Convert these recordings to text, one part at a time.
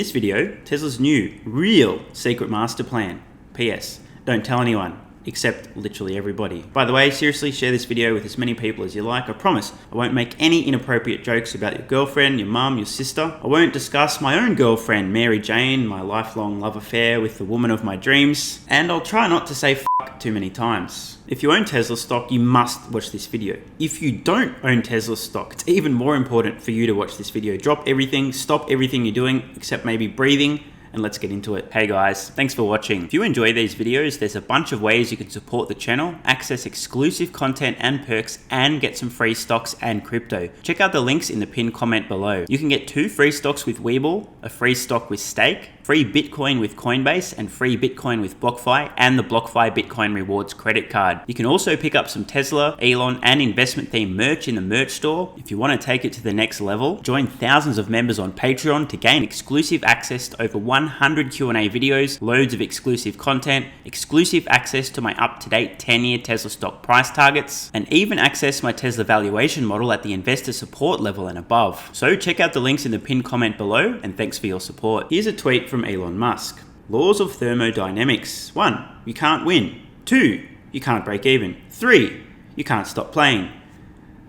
this video, Tesla's new, real secret master plan. PS, don't tell anyone, except literally everybody. By the way, seriously, share this video with as many people as you like. I promise I won't make any inappropriate jokes about your girlfriend, your mum, your sister. I won't discuss my own girlfriend, Mary Jane, my lifelong love affair with the woman of my dreams. And I'll try not to say fuck too many times. If you own Tesla stock, you must watch this video. If you don't own Tesla stock, it's even more important for you to watch this video. Drop everything, stop everything you're doing, except maybe breathing, and let's get into it. Hey guys, thanks for watching. If you enjoy these videos, there's a bunch of ways you can support the channel, access exclusive content and perks, and get some free stocks and crypto. Check out the links in the pinned comment below. You can get 2 free stocks with WeBull, a free stock with Stake, free Bitcoin with Coinbase, and free Bitcoin with BlockFi, and the BlockFi Bitcoin Rewards credit card. You can also pick up some Tesla, Elon, and investment themed merch in the merch store. If you want to take it to the next level, join thousands of members on Patreon to gain exclusive access to over 100 Q&A videos, loads of exclusive content, exclusive access to my up-to-date 10-year Tesla stock price targets, and even access my Tesla valuation model at the investor support level and above. So check out the links in the pinned comment below, and thanks for your support. Here's a tweet from Elon Musk. Laws of thermodynamics. 1. You can't win. 2. You can't break even. 3. You can't stop playing.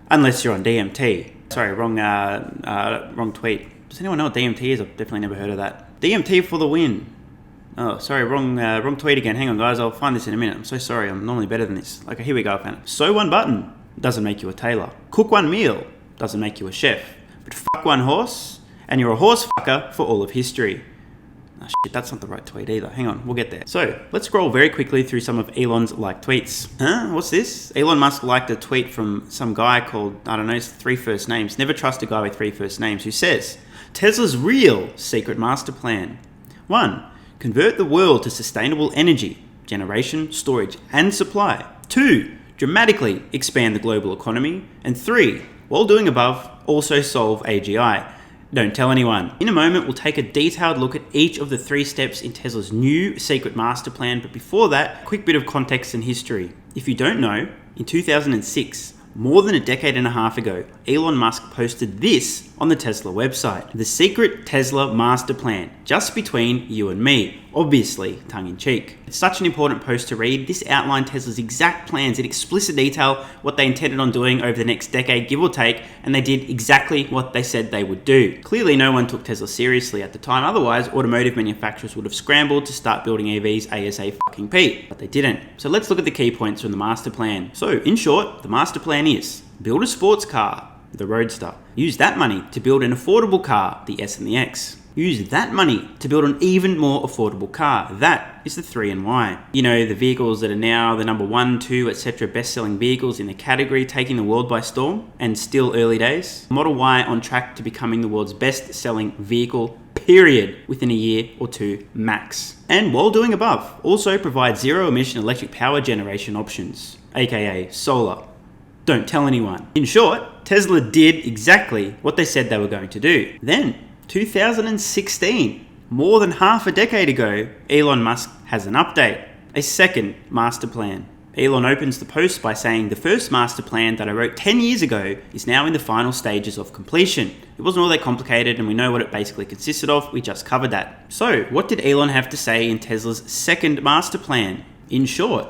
Unless you're on DMT. Sorry, wrong tweet. Does anyone know what DMT is? I've definitely never heard of that. DMT for the win. Oh, sorry, wrong tweet again. Hang on, guys. I'll find this in a minute. I'm so sorry. I'm normally better than this. Okay, here we go. I found it. Sew one button doesn't make you a tailor. Cook one meal doesn't make you a chef. But fuck one horse, and you're a horse fucker for all of history. Oh shit, that's not the right tweet either. Hang on, we'll get there. So, let's scroll very quickly through some of Elon's liked tweets. What's this? Elon Musk liked a tweet from some guy called, I don't know, 3 first names. Never trust a guy with 3 first names, who says, Tesla's real secret master plan. 1. Convert the world to sustainable energy, generation, storage, and supply. 2. Dramatically expand the global economy. And 3. While doing above, also solve AGI. Don't tell anyone. In a moment, we'll take a detailed look at each of the 3 steps in Tesla's new secret master plan. But before that, a quick bit of context and history. If you don't know, in 2006, more than a decade and a half ago, Elon Musk posted this on the Tesla website. The secret Tesla master plan, just between you and me. Obviously, tongue-in-cheek. It's such an important post to read. This outlined Tesla's exact plans in explicit detail, what they intended on doing over the next decade, give or take, and they did exactly what they said they would do. Clearly, no one took Tesla seriously at the time. Otherwise, automotive manufacturers would have scrambled to start building EVs ASAP, but they didn't. So let's look at the key points from the master plan. So, in short, the master plan is build a sports car, the Roadster. Use that money to build an affordable car, the S and the X. Use that money to build an even more affordable car. That is the 3 and Y. You know, the vehicles that are now the number 1, 2, etc. best-selling vehicles in the category, taking the world by storm, and still early days. Model Y on track to becoming the world's best-selling vehicle, period, within a year or 2 max. And while doing above, also provide zero-emission electric power generation options, aka solar. Don't tell anyone. In short, Tesla did exactly what they said they were going to do. Then, 2016, more than half a decade ago, Elon Musk has an update, a second master plan. Elon opens the post by saying, the first master plan that I wrote 10 years ago is now in the final stages of completion. It wasn't all that complicated and we know what it basically consisted of, we just covered that. So, what did Elon have to say in Tesla's second master plan? In short,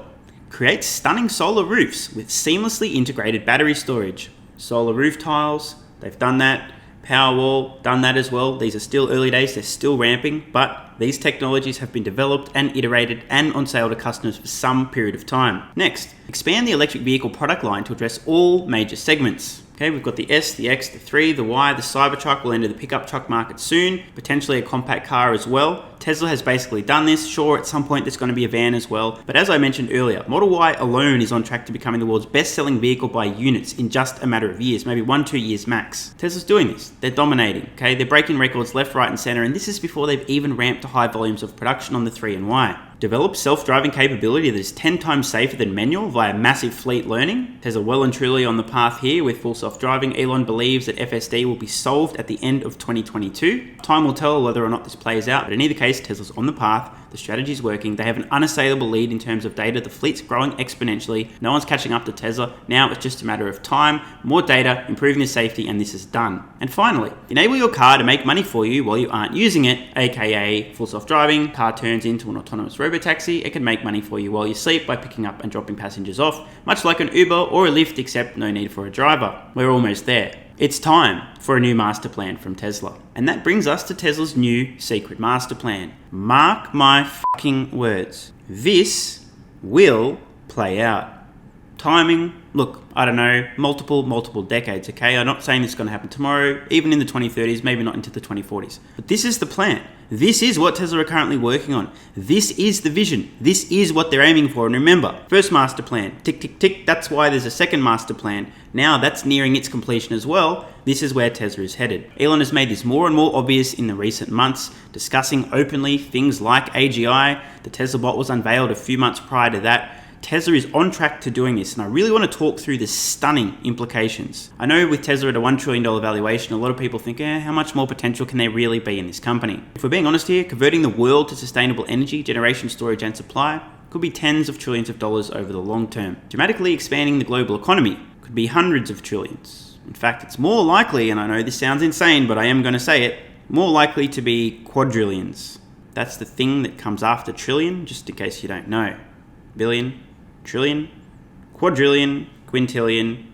create stunning solar roofs with seamlessly integrated battery storage. Solar roof tiles, they've done that. Powerwall, done that as well. These are still early days, they're still ramping, but these technologies have been developed and iterated and on sale to customers for some period of time. Next, expand the electric vehicle product line to address all major segments. Okay, we've got the S, the X, the 3, the Y, the Cybertruck will enter the pickup truck market soon, potentially a compact car as well. Tesla has basically done this. Sure, at some point there's going to be a van as well. But as I mentioned earlier, Model Y alone is on track to becoming the world's best-selling vehicle by units in just a matter of years, maybe 1-2 years max. Tesla's doing this. They're dominating, okay? They're breaking records left, right, and center, and this is before they've even ramped to high volumes of production on the 3 and Y. Develop self-driving capability that is 10 times safer than manual via massive fleet learning. Tesla well and truly on the path here with full self-driving. Elon believes that FSD will be solved at the end of 2022. Time will tell whether or not this plays out, but in either case, case, Tesla's on the path, the strategy's working, they have an unassailable lead in terms of data, the fleet's growing exponentially, no one's catching up to Tesla, now it's just a matter of time, more data, improving the safety, and this is done. And finally, enable your car to make money for you while you aren't using it, aka full self-driving, car turns into an autonomous robotaxi, it can make money for you while you sleep by picking up and dropping passengers off, much like an Uber or a Lyft, except no need for a driver. We're almost there. It's time for a new master plan from Tesla. And that brings us to Tesla's new secret master plan. Mark my fucking words. This will play out. Timing, look, I don't know, multiple decades, okay? I'm not saying this is going to happen tomorrow, even in the 2030s, maybe not into the 2040s. But this is the plan. This is what Tesla are currently working on. This is the vision. This is what they're aiming for. And remember, first master plan, tick, tick, tick. That's why there's a second master plan. Now that's nearing its completion as well. This is where Tesla is headed. Elon has made this more and more obvious in the recent months, discussing openly things like AGI. The Tesla bot was unveiled a few months prior to that. Tesla is on track to doing this, and I really want to talk through the stunning implications. I know with Tesla at a $1 trillion valuation, a lot of people think, how much more potential can there really be in this company? If we're being honest here, converting the world to sustainable energy, generation, storage, and supply could be tens of trillions of dollars over the long term. Dramatically expanding the global economy could be hundreds of trillions. In fact, it's more likely, and I know this sounds insane, but I am going to say it, more likely to be quadrillions. That's the thing that comes after trillion, just in case you don't know. Billion, trillion, quadrillion, quintillion,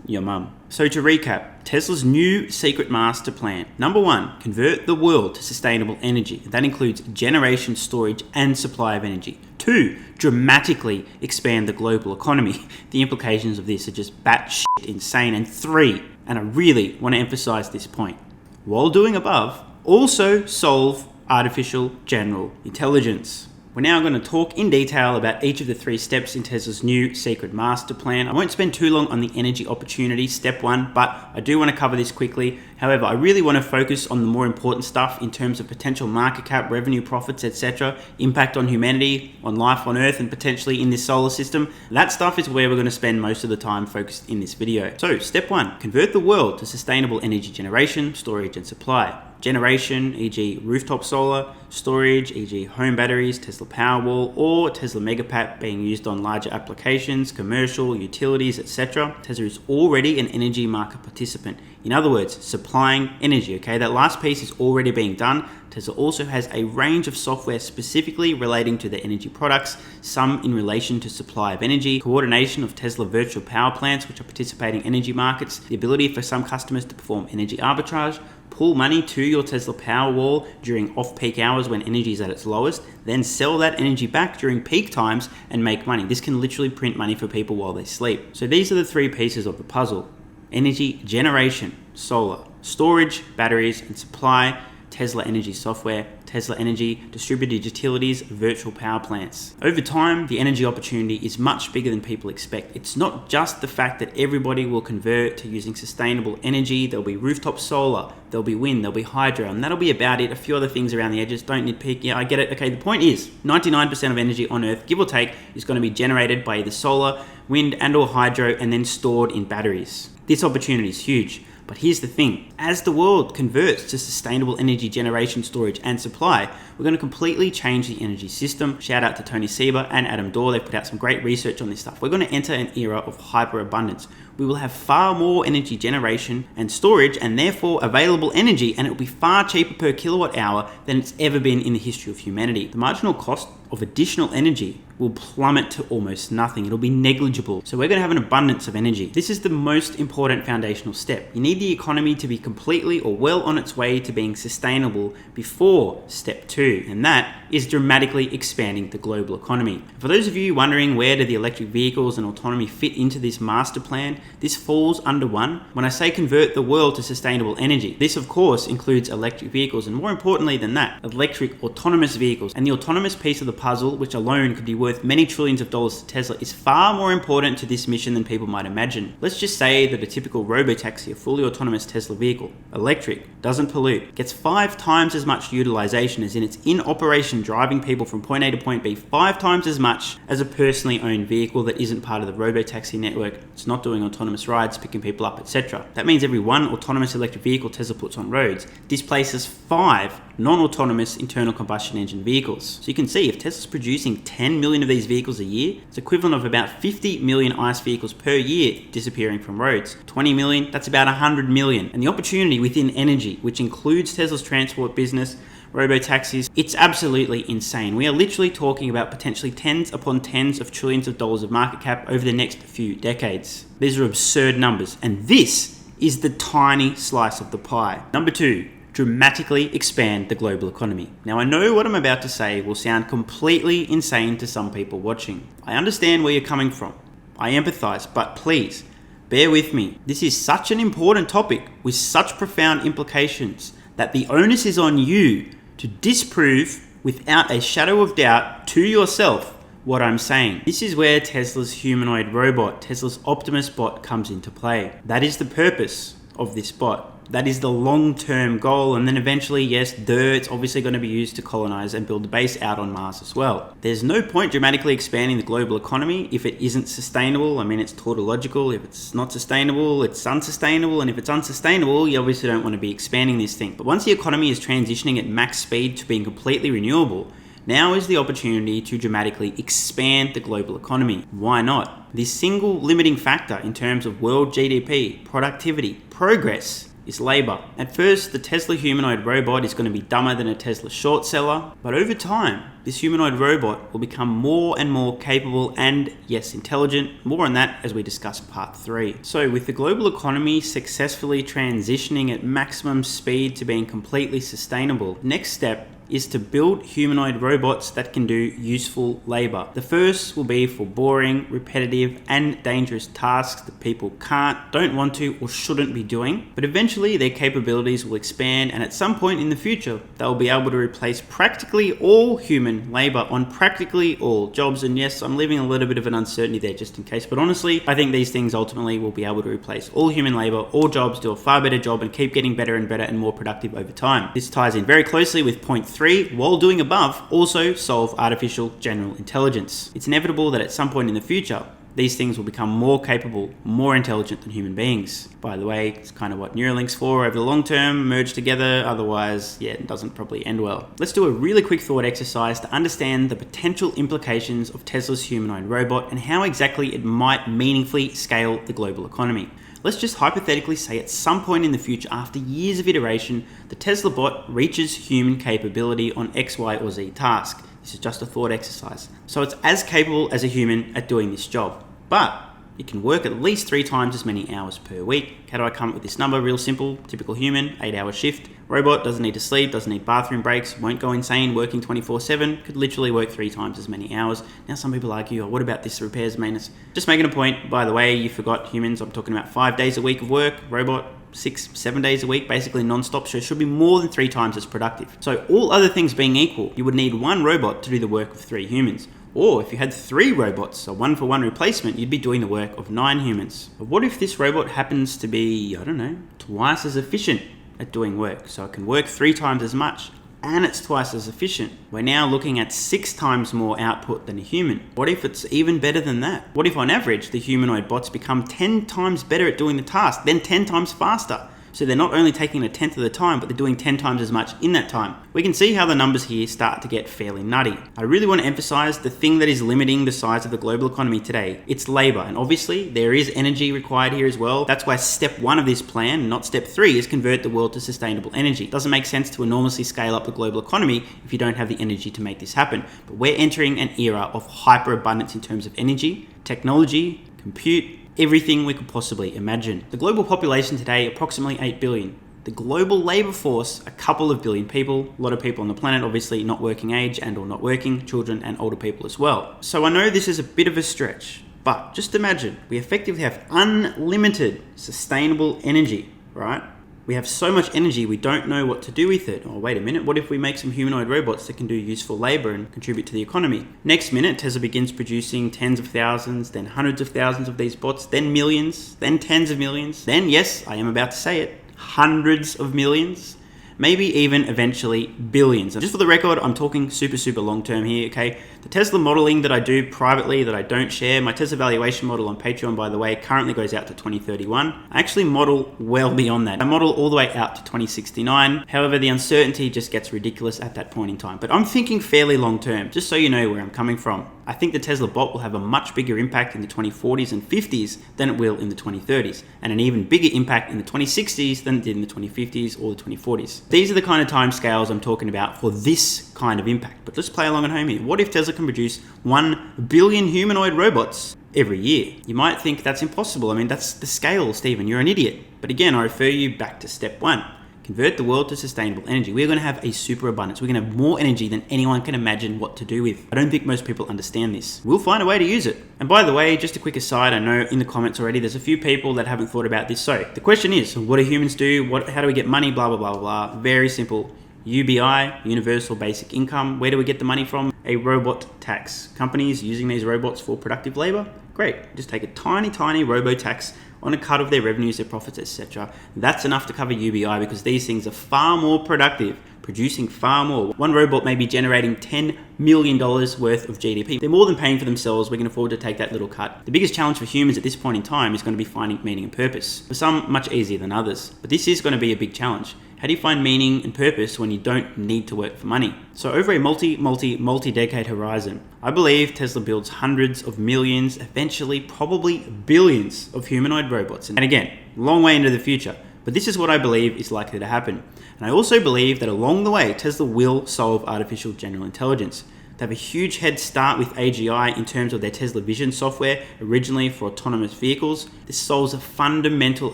your mum. So to recap, Tesla's new secret master plan. Number 1, convert the world to sustainable energy. That includes generation, storage, and supply of energy. 2, dramatically expand the global economy. The implications of this are just batshit insane. And 3, and I really want to emphasize this point, while doing above, also solve artificial general intelligence. We're now going to talk in detail about each of the 3 steps in Tesla's new secret master plan. I won't spend too long on the energy opportunity, step 1, but I do want to cover this quickly. However, I really want to focus on the more important stuff in terms of potential market cap, revenue, profits, etc., impact on humanity, on life on Earth, and potentially in this solar system. That stuff is where we're going to spend most of the time focused in this video. So, step 1, convert the world to sustainable energy generation, storage, and supply. Generation, e.g. rooftop solar, storage, e.g. home batteries, Tesla Powerwall, or Tesla Megapack being used on larger applications, commercial, utilities, etc. Tesla is already an energy market participant. In other words, supplying energy, okay? That last piece is already being done. Tesla also has a range of software specifically relating to their energy products, some in relation to supply of energy, coordination of Tesla virtual power plants, which are participating energy markets, the ability for some customers to perform energy arbitrage, pull money to your Tesla Powerwall during off-peak hours when energy is at its lowest, then sell that energy back during peak times and make money. This can literally print money for people while they sleep. So these are the 3 pieces of the puzzle. Energy generation, solar, storage, batteries, and supply, Tesla Energy software, Tesla Energy, distributed utilities, virtual power plants. Over time, the energy opportunity is much bigger than people expect. It's not just the fact that everybody will convert to using sustainable energy. There'll be rooftop solar, there'll be wind, there'll be hydro, and that'll be about it. A few other things around the edges, don't nitpick. Yeah, I get it. Okay, the point is 99% of energy on Earth, give or take, is going to be generated by either solar, wind, and or hydro, and then stored in batteries. This opportunity is huge. But here's the thing, as the world converts to sustainable energy generation, storage, and supply, we're going to completely change the energy system. Shout out to Tony Seba and Adam Dorr, they've put out some great research on this stuff. We're going to enter an era of hyperabundance. We will have far more energy generation and storage and therefore available energy, and it will be far cheaper per kilowatt hour than it's ever been in the history of humanity. The marginal cost of additional energy will plummet to almost nothing. It'll be negligible. So we're going to have an abundance of energy. This is the most important foundational step. You need the economy to be completely or well on its way to being sustainable before step 2, and that is dramatically expanding the global economy. For those of you wondering where do the electric vehicles and autonomy fit into this master plan, this falls under 1. When I say convert the world to sustainable energy, this of course includes electric vehicles, and more importantly than that, electric autonomous vehicles. And the autonomous piece of the puzzle, which alone could be worth many trillions of dollars to Tesla, is far more important to this mission than people might imagine. Let's just say that a typical robotaxi, a fully autonomous Tesla vehicle, electric, doesn't pollute, gets 5 times as much utilization as in its in operation driving people from point A to point B, 5 times as much as a personally owned vehicle that isn't part of the robotaxi network. It's not doing autonomous rides, picking people up, etc. That means every one autonomous electric vehicle Tesla puts on roads displaces 5 non-autonomous internal combustion engine vehicles. So you can see if Tesla's producing 10 million of these vehicles a year, it's equivalent of about 50 million ICE vehicles per year disappearing from roads. 20 million, that's about 100 million. And the opportunity within energy, which includes Tesla's transport business, robo-taxis, it's absolutely insane. We are literally talking about potentially tens upon tens of trillions of dollars of market cap over the next few decades. These are absurd numbers, and this is the tiny slice of the pie. Number 2, dramatically expand the global economy. Now, I know what I'm about to say will sound completely insane to some people watching. I understand where you're coming from. I empathize, but please, bear with me. This is such an important topic with such profound implications that the onus is on you to disprove without a shadow of doubt to yourself what I'm saying. This is where Tesla's humanoid robot, Tesla's Optimus bot, comes into play. That is the purpose of this bot. That is the long-term goal, and then eventually, yes, it's obviously going to be used to colonize and build a base out on Mars as well. There's no point dramatically expanding the global economy if it isn't sustainable. I mean, it's tautological. If it's not sustainable, it's unsustainable, and if it's unsustainable, you obviously don't want to be expanding this thing. But once the economy is transitioning at max speed to being completely renewable, now is the opportunity to dramatically expand the global economy. Why not? This single limiting factor in terms of world GDP, productivity, progress, is labor. At first, the Tesla humanoid robot is going to be dumber than a Tesla short seller, but over time, this humanoid robot will become more and more capable and, yes, intelligent. More on that as we discuss part 3. So with the global economy successfully transitioning at maximum speed to being completely sustainable, next step is to build humanoid robots that can do useful labor. The first will be for boring, repetitive, and dangerous tasks that people can't, don't want to, or shouldn't be doing. But eventually their capabilities will expand, and at some point in the future, they'll be able to replace practically all human labor on practically all jobs. And yes, I'm leaving a little bit of an uncertainty there just in case, but honestly, I think these things ultimately will be able to replace all human labor, all jobs, do a far better job, and keep getting better and better and more productive over time. This ties in very closely with point 3, while doing above, also solve artificial general intelligence. It's inevitable that at some point in the future, these things will become more capable, more intelligent than human beings. By the way, it's kind of what Neuralink's for over the long term, merged together, otherwise, yeah, it doesn't probably end well. Let's do a really quick thought exercise to understand the potential implications of Tesla's humanoid robot and how exactly it might meaningfully scale the global economy. Let's just hypothetically say at some point in the future, after years of iteration, the Tesla bot reaches human capability on X, Y, or Z task. This is just a thought exercise. So it's as capable as a human at doing this job, but it can work at least 3 times as many hours per week. How do I come up with this number? Real simple. Typical human, 8-hour shift. Robot doesn't need to sleep, doesn't need bathroom breaks, won't go insane working 24/7, could literally work 3 times as many hours. Now some people argue, oh, what about this repairs, maintenance? Just making a point, by the way, you forgot humans, I'm talking about 5 days a week of work, robot 6-7 days a week, basically non-stop, so it should be more than 3 times as productive. So all other things being equal, you would need 1 robot to do the work of 3 humans. Or if you had 3 robots, a 1-for-1 replacement, you'd be doing the work of 9 humans. But what if this robot happens to be, I don't know, twice as efficient at doing work? So it can work 3 times as much and it's twice as efficient. We're now looking at 6 times more output than a human. What if it's even better than that? What if on average the humanoid bots become 10 times better at doing the task, then 10 times faster? So they're not only taking 1/10 of the time, but they're doing 10 times as much in that time. We can see how the numbers here start to get fairly nutty. I really want to emphasize the thing that is limiting the size of the global economy today. It's labor, and obviously there is energy required here as well. That's why step 1 of this plan, not step 3, is convert the world to sustainable energy. It doesn't make sense to enormously scale up the global economy if you don't have the energy to make this happen. But we're entering an era of hyperabundance in terms of energy, technology, compute, everything we could possibly imagine. The global population today, approximately 8 billion. The global labor force, a couple of billion people, a lot of people on the planet, obviously not working age and or not working, children and older people as well. So I know this is a bit of a stretch, but just imagine we effectively have unlimited sustainable energy, right? We have so much energy, we don't know what to do with it. Oh, wait a minute, what if we make some humanoid robots that can do useful labor and contribute to the economy? Next minute, Tesla begins producing tens of thousands, then hundreds of thousands of these bots, then millions, then tens of millions, then, yes, I am about to say it, hundreds of millions. maybe even eventually billions. And just for the record, I'm talking super long term here, okay? The Tesla modeling that I do privately that I don't share, my Tesla valuation model on Patreon, by the way, currently goes out to 2031. I actually model well beyond that. I model all the way out to 2069. However, the uncertainty just gets ridiculous at that point in time. But I'm thinking fairly long term, just so you know where I'm coming from. I think the Tesla bot will have a much bigger impact in the 2040s and 50s than it will in the 2030s, and an even bigger impact in the 2060s than it did in the 2050s or the 2040s. These are the kind of time scales I'm talking about for this kind of impact. But let's play along at home here. What if Tesla can produce 1 billion humanoid robots every year? You might think that's impossible. I mean, that's the scale, Stephen. You're an idiot. But again, I refer you back to step 1. Convert the world to sustainable energy. We're going to have a super abundance. We're going to have more energy than anyone can imagine what to do with. I don't think most people understand this. We'll find a way to use it. And by the way, just a quick aside, I know in the comments already, there's a few people that haven't thought about this. So the question is, what do humans do? How do we get money? Blah, blah, blah, blah. Very simple. UBI, Universal Basic Income. Where do we get the money from? A robot tax. Companies using these robots for productive labor? Great. Just take a tiny robo tax on a cut of their revenues, their profits, etc. That's enough to cover UBI because these things are far more productive, producing far more. One robot may be generating $10 million worth of GDP. They're more than paying for themselves. We can afford to take that little cut. The biggest challenge for humans at this point in time is going to be finding meaning and purpose. For some, much easier than others, but this is going to be a big challenge. How do you find meaning and purpose when you don't need to work for money? So over a multi-decade horizon, I believe Tesla builds hundreds of millions, eventually probably billions of humanoid robots. And again, long way into the future, but this is what I believe is likely to happen. And I also believe that along the way, Tesla will solve artificial general intelligence. They have a huge head start with AGI in terms of their Tesla Vision software, originally for autonomous vehicles. This solves a fundamental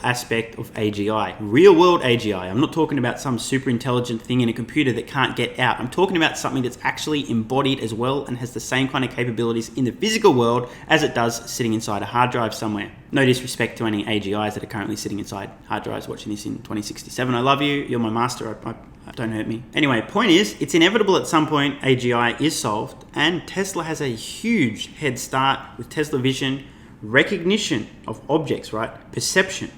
aspect of AGI, real world AGI. I'm not talking about some super intelligent thing in a computer that can't get out. I'm talking about something that's actually embodied as well and has the same kind of capabilities in the physical world as it does sitting inside a hard drive somewhere. No disrespect to any AGIs that are currently sitting inside hard drives watching this in 2067. I love you. You're my master. Don't hurt me. Anyway, point is, it's inevitable at some point AGI is solved, and Tesla has a huge head start with Tesla Vision, recognition of objects, right? Perception,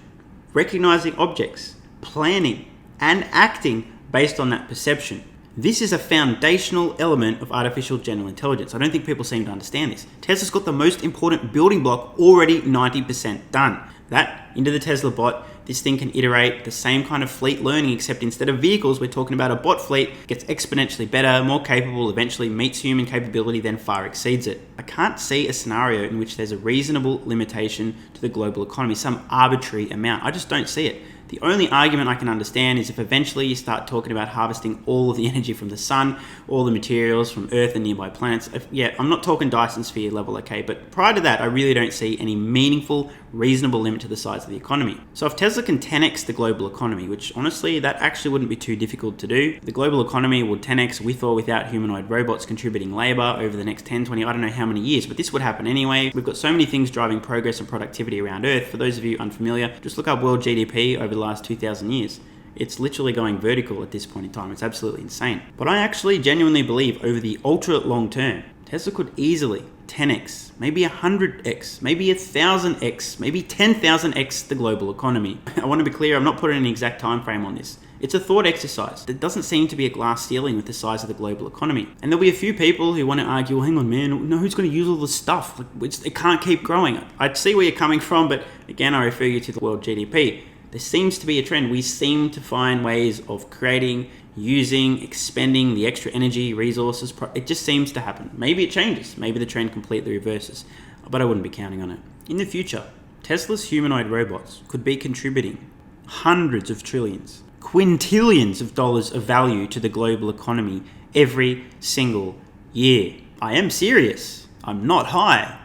recognizing objects, planning, and acting based on that perception. This is a foundational element of artificial general intelligence. I don't think people seem to understand this. Tesla's got the most important building block already 90% done. That into the Tesla bot, this thing can iterate the same kind of fleet learning, except instead of vehicles, we're talking about a bot fleet, gets exponentially better, more capable, eventually meets human capability, then far exceeds it. I can't see a scenario in which there's a reasonable limitation to the global economy, some arbitrary amount. I just don't see it. The only argument I can understand is if eventually you start talking about harvesting all of the energy from the sun, all the materials from Earth and nearby planets. Yeah, I'm not talking Dyson sphere level, okay, but prior to that, I really don't see any meaningful, reasonable limit to the size of the economy. So if Tesla can 10x the global economy, which honestly, that actually wouldn't be too difficult to do, the global economy would 10x with or without humanoid robots contributing labor over the next 10, 20, I don't know how many years, but this would happen anyway. We've got so many things driving progress and productivity around Earth. For those of you unfamiliar, just look up world GDP over the last 2,000 years. It's literally going vertical at this point in time. It's absolutely insane. But I actually genuinely believe over the ultra long term, Tesla could easily 10x, maybe 100x, maybe 1,000x, maybe 10,000x the global economy. I want to be clear, I'm not putting an exact time frame on this. It's a thought exercise. There doesn't seem to be a glass ceiling with the size of the global economy. And there'll be a few people who want to argue, well, hang on, man, no, who's going to use all this stuff? Like, it can't keep growing. I see where you're coming from, but again, I refer you to the world GDP. There seems to be a trend. We seem to find ways of creating, using, expending the extra energy, resources. It just seems to happen. Maybe it changes. Maybe the trend completely reverses, but I wouldn't be counting on it. In the future, Tesla's humanoid robots could be contributing hundreds of trillions, quintillions of dollars of value to the global economy every single year. I am serious. I'm not high.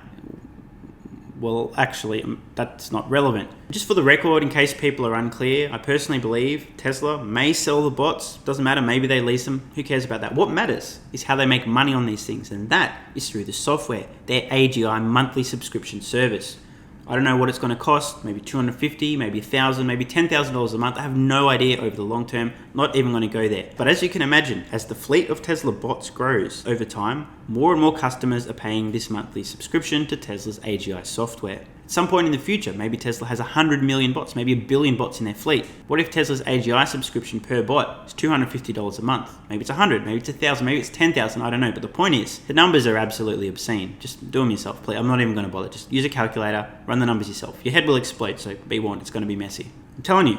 Well, actually, that's not relevant. Just for the record, in case people are unclear, I personally believe Tesla may sell the bots. Doesn't matter, maybe they lease them. Who cares about that? What matters is how they make money on these things, and that is through the software, their AGI monthly subscription service. I don't know what it's going to cost, maybe $250, maybe $1,000, maybe $10,000 a month. I have no idea over the long term, not even going to go there. But as you can imagine, as the fleet of Tesla bots grows over time, more and more customers are paying this monthly subscription to Tesla's AGI software. At some point in the future, maybe Tesla has 100 million bots, maybe 1 billion bots in their fleet. What if Tesla's AGI subscription per bot is $250 a month? Maybe it's 100, maybe it's 1,000, maybe it's 10,000, I don't know. But the point is, the numbers are absolutely obscene. Just do them yourself, please. I'm not even going to bother. Just use a calculator, run the numbers yourself. Your head will explode, so be warned, it's going to be messy. I'm telling you,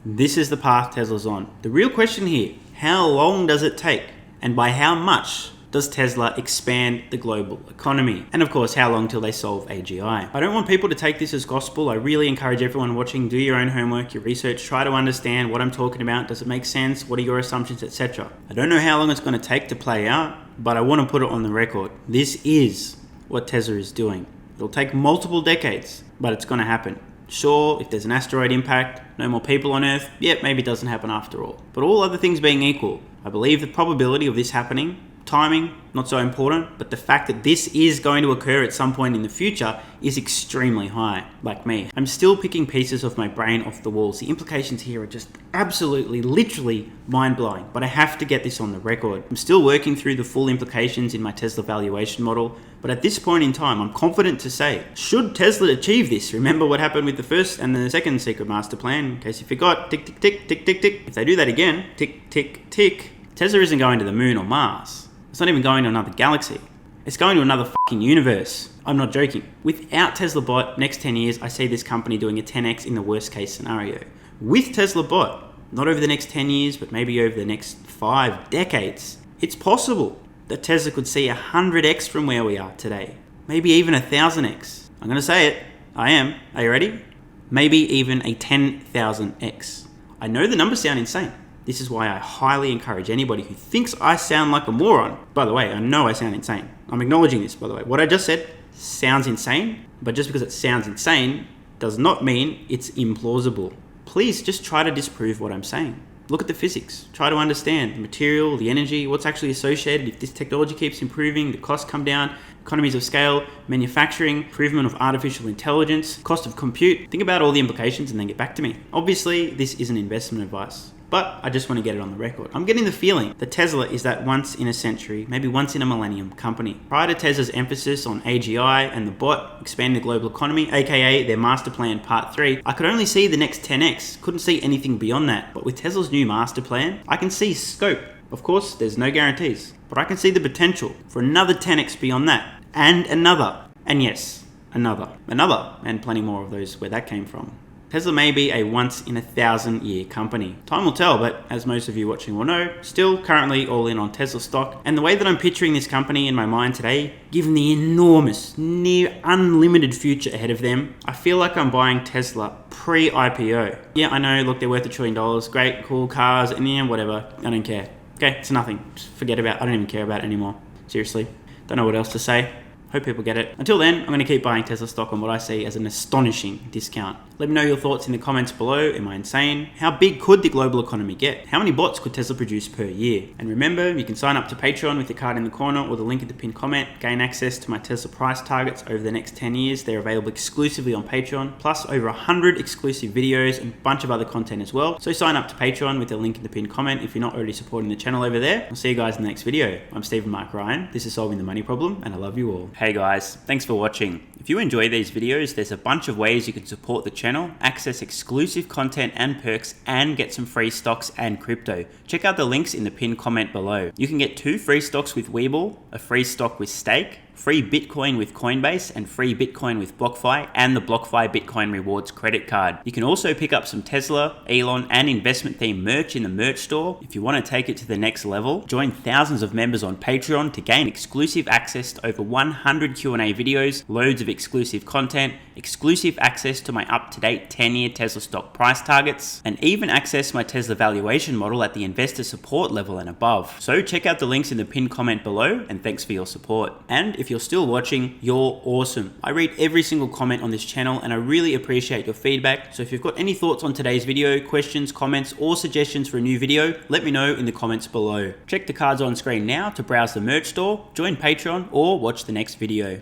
this is the path Tesla's on. The real question here, how long does it take? And by how much does Tesla expand the global economy? And of course, how long till they solve AGI? I don't want people to take this as gospel. I really encourage everyone watching, do your own homework, your research, try to understand what I'm talking about. Does it make sense? What are your assumptions, etc.? I don't know how long it's going to take to play out, but I want to put it on the record. This is what Tesla is doing. It'll take multiple decades, but it's going to happen. Sure, if there's an asteroid impact, no more people on Earth, yep, maybe it doesn't happen after all. But all other things being equal, I believe the probability of this happening, timing, not so important, but the fact that this is going to occur at some point in the future is extremely high, like me. I'm still picking pieces of my brain off the walls. The implications here are just absolutely, literally mind-blowing, but I have to get this on the record. I'm still working through the full implications in my Tesla valuation model, but at this point in time, I'm confident to say, should Tesla achieve this, remember what happened with the first and the second secret master plan, in case you forgot, tick, tick, tick, tick, tick, tick. If they do that again, tick, tick, tick, Tesla isn't going to the moon or Mars. It's not even going to another galaxy. It's going to another fucking universe. I'm not joking. Without Tesla Bot, next 10 years, I see this company doing a 10x in the worst case scenario. With Tesla Bot, not over the next 10 years, but maybe over the next 5 decades, it's possible that Tesla could see 100x from where we are today. Maybe even 1,000x. I'm going to say it. I am. Are you ready? Maybe even a 10,000x. I know the numbers sound insane. This is why I highly encourage anybody who thinks I sound like a moron. By the way, I know I sound insane. I'm acknowledging this, by the way. What I just said sounds insane, but just because it sounds insane does not mean it's implausible. Please just try to disprove what I'm saying. Look at the physics. Try to understand the material, the energy, what's actually associated. If this technology keeps improving, the costs come down, economies of scale, manufacturing, improvement of artificial intelligence, cost of compute. Think about all the implications and then get back to me. Obviously, this isn't investment advice, but I just want to get it on the record. I'm getting the feeling that Tesla is that once in a century, maybe once in a millennium company. Prior to Tesla's emphasis on AGI and the bot expanding the global economy, aka their master plan part 3, I could only see the next 10x, couldn't see anything beyond that. But with Tesla's new master plan, I can see scope. Of course, there's no guarantees, but I can see the potential for another 10x beyond that, and another, and yes, another, and plenty more of those where that came from. Tesla may be a once in a 1,000-year company. Time will tell, but as most of you watching will know, still currently all in on Tesla stock. And the way that I'm picturing this company in my mind today, given the enormous, near unlimited future ahead of them, I feel like I'm buying Tesla pre-IPO. Yeah, I know, look, they're worth $1 trillion, great, cool cars, and yeah, whatever, I don't care. Okay, it's nothing, just forget about it, I don't even care about it anymore. Seriously, don't know what else to say. Hope people get it. Until then, I'm going to keep buying Tesla stock on what I see as an astonishing discount. Let me know your thoughts in the comments below. Am I insane? How big could the global economy get? How many bots could Tesla produce per year? And remember, you can sign up to Patreon with the card in the corner or the link in the pinned comment. Gain access to my Tesla price targets over the next 10 years. They're available exclusively on Patreon, plus over 100 exclusive videos and a bunch of other content as well. So sign up to Patreon with the link in the pinned comment if you're not already supporting the channel over there. I'll see you guys in the next video. I'm Stephen Mark Ryan. This is Solving the Money Problem, and I love you all. Hey guys, thanks for watching. If you enjoy these videos, there's a bunch of ways you can support the channel, access exclusive content and perks, and get some free stocks and crypto. Check out the links in the pinned comment below. You can get 2 free stocks with WeBull, a free stock with Stake, free Bitcoin with Coinbase, and free Bitcoin with BlockFi, and the BlockFi Bitcoin Rewards credit card. You can also pick up some Tesla, Elon, and investment themed merch in the merch store. If you want to take it to the next level, join thousands of members on Patreon to gain exclusive access to over 100 Q&A videos, loads of exclusive content, exclusive access to my up-to-date 10-year Tesla stock price targets, and even access my Tesla valuation model at the investor support level and above. So check out the links in the pinned comment below, and thanks for your support. And if you're still watching, you're awesome. I read every single comment on this channel and I really appreciate your feedback. So if you've got any thoughts on today's video, questions, comments, or suggestions for a new video, let me know in the comments below. Check the cards on screen now to browse the merch store, join Patreon, or watch the next video.